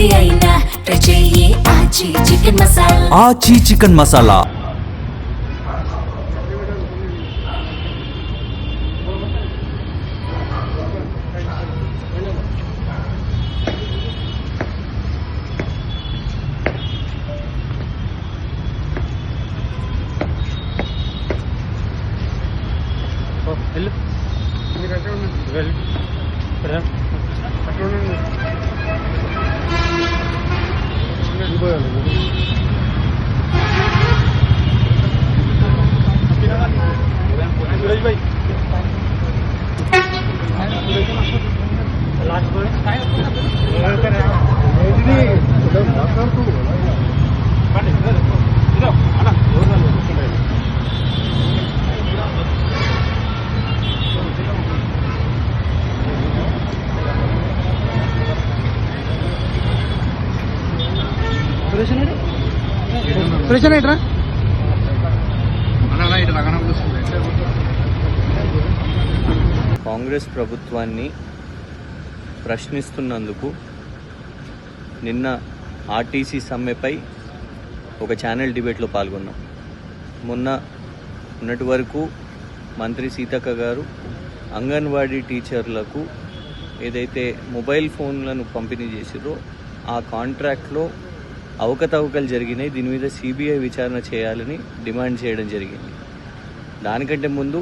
ఏది అయినా ట్రై చెయ్యి ఆచి చికెన్ మసాలా. ఆచి చికెన్ మసాలా. కాంగ్రెస్ ప్రభుత్వాన్ని ప్రశ్నిస్తున్నందుకు నిన్న ఆర్టీసీ సమ్మెపై ఒక ఛానల్ డిబేట్లో పాల్గొన్నాం. మొన్న ఉన్నటి వరకు మంత్రి సీతక్క గారు అంగన్వాడీ టీచర్లకు ఏదైతే మొబైల్ ఫోన్లను పంపిణీ చేసిరో ఆ కాంట్రాక్ట్లో అవకతవకలు జరిగినాయి, దీని మీద సిబిఐ విచారణ చేయాలని డిమాండ్ చేయడం జరిగింది. దానికంటే ముందు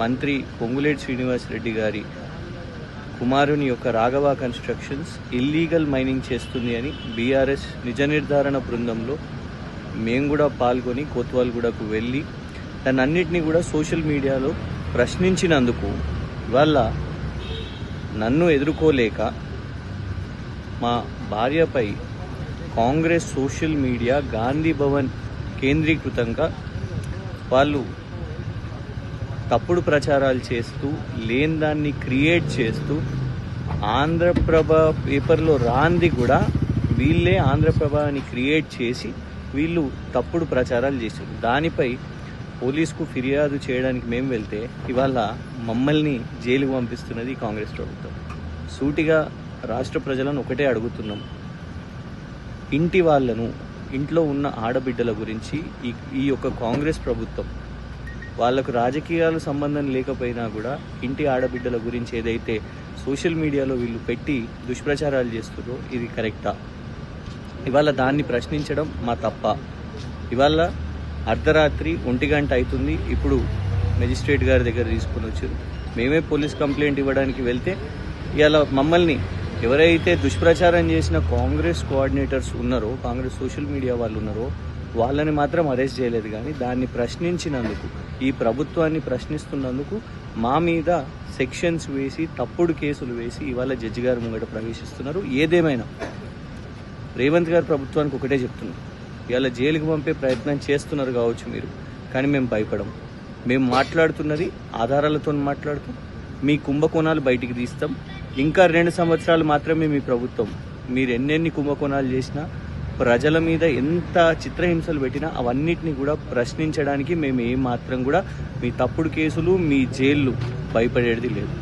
మంత్రి పొంగులేటి శ్రీనివాసరెడ్డి గారి కుమారుని యొక్క రాఘవ కన్స్ట్రక్షన్స్ ఇల్లీగల్ మైనింగ్ చేస్తుంది అని బీఆర్ఎస్ నిజ నిర్ధారణ బృందంలో మేము కూడా పాల్గొని కోత్వాల్గూడకు వెళ్ళి దాన్నన్నింటినీ కూడా సోషల్ మీడియాలో ప్రశ్నించినందుకు ఇవాళ నన్ను ఎదుర్కోలేక మా భార్యపై కాంగ్రెస్ సోషల్ మీడియా గాంధీ భవన్ కేంద్రీకృతంగా వాళ్ళు తప్పుడు ప్రచారాలు చేస్తూ లేని దాన్ని క్రియేట్ చేస్తూ ఆంధ్రప్రభ పేపర్లో రాంది కూడా వీళ్ళే ఆంధ్రప్రభ అని క్రియేట్ చేసి వీళ్ళు తప్పుడు ప్రచారాలు చేశారు. దానిపై పోలీసుకు ఫిర్యాదు చేయడానికి మేము వెళ్తే ఇవాళ మమ్మల్ని జైలుకు పంపిస్తున్నది కాంగ్రెస్ ప్రభుత్వం. సూటిగా రాష్ట్ర ప్రజలను ఒకటే అడుగుతున్నాం, ఇంటి వాళ్ళను, ఇంట్లో ఉన్న ఆడబిడ్డల గురించి ఈ యొక్క కాంగ్రెస్ ప్రభుత్వం వాళ్ళకు రాజకీయాలు సంబంధం లేకపోయినా కూడా ఇంటి ఆడబిడ్డల గురించి ఏదైతే సోషల్ మీడియాలో వీళ్ళు పెట్టి దుష్ప్రచారాలు చేస్తున్నారో ఇది కరెక్టా? ఇవాళ దాన్ని ప్రశ్నించడం మా తప్ప? ఇవాళ అర్ధరాత్రి 1 గంట అవుతుంది, ఇప్పుడు మెజిస్ట్రేట్ గారి దగ్గర తీసుకుని వచ్చారు. మేమే పోలీస్ కంప్లైంట్ ఇవ్వడానికి వెళ్తే ఇవాళ మమ్మల్ని ఎవరైతే దుష్ప్రచారం చేసిన కాంగ్రెస్ కోఆర్డినేటర్స్ ఉన్నారో, కాంగ్రెస్ సోషల్ మీడియా వాళ్ళు ఉన్నారో వాళ్ళని మాత్రం అరెస్ట్ చేయలేదు. కానీ దాన్ని ప్రశ్నించినందుకు, ఈ ప్రభుత్వాన్ని ప్రశ్నిస్తున్నందుకు మా మీద సెక్షన్స్ వేసి తప్పుడు కేసులు వేసి ఇవాళ జడ్జి గారు ముంగట ప్రవేశిస్తున్నారు. ఏదేమైనా రేవంత్ గారు ప్రభుత్వానికి ఒకటే చెప్తున్నాం, ఇవాళ జైలుకు పంపే ప్రయత్నం చేస్తున్నారు కావచ్చు మీరు, కానీ మేము భయపడం. మేము మాట్లాడుతున్నది ఆధారాలతో మాట్లాడుతాం, మీ కుంభకోణాలు బయటికి తీస్తాం. ఇంకా 2 సంవత్సరాలు మాత్రమే మీ ప్రభుత్వం. మీరు ఎన్నెన్ని కుంభకోణాలు చేసినా, ప్రజల మీద ఎంత చిత్రహింసలు పెట్టినా అవన్నిటిని కూడా ప్రశ్నించడానికి మేము ఏమాత్రం కూడా మీ తప్పుడు కేసులు, మీ జైళ్ళు భయపడేది లేదు.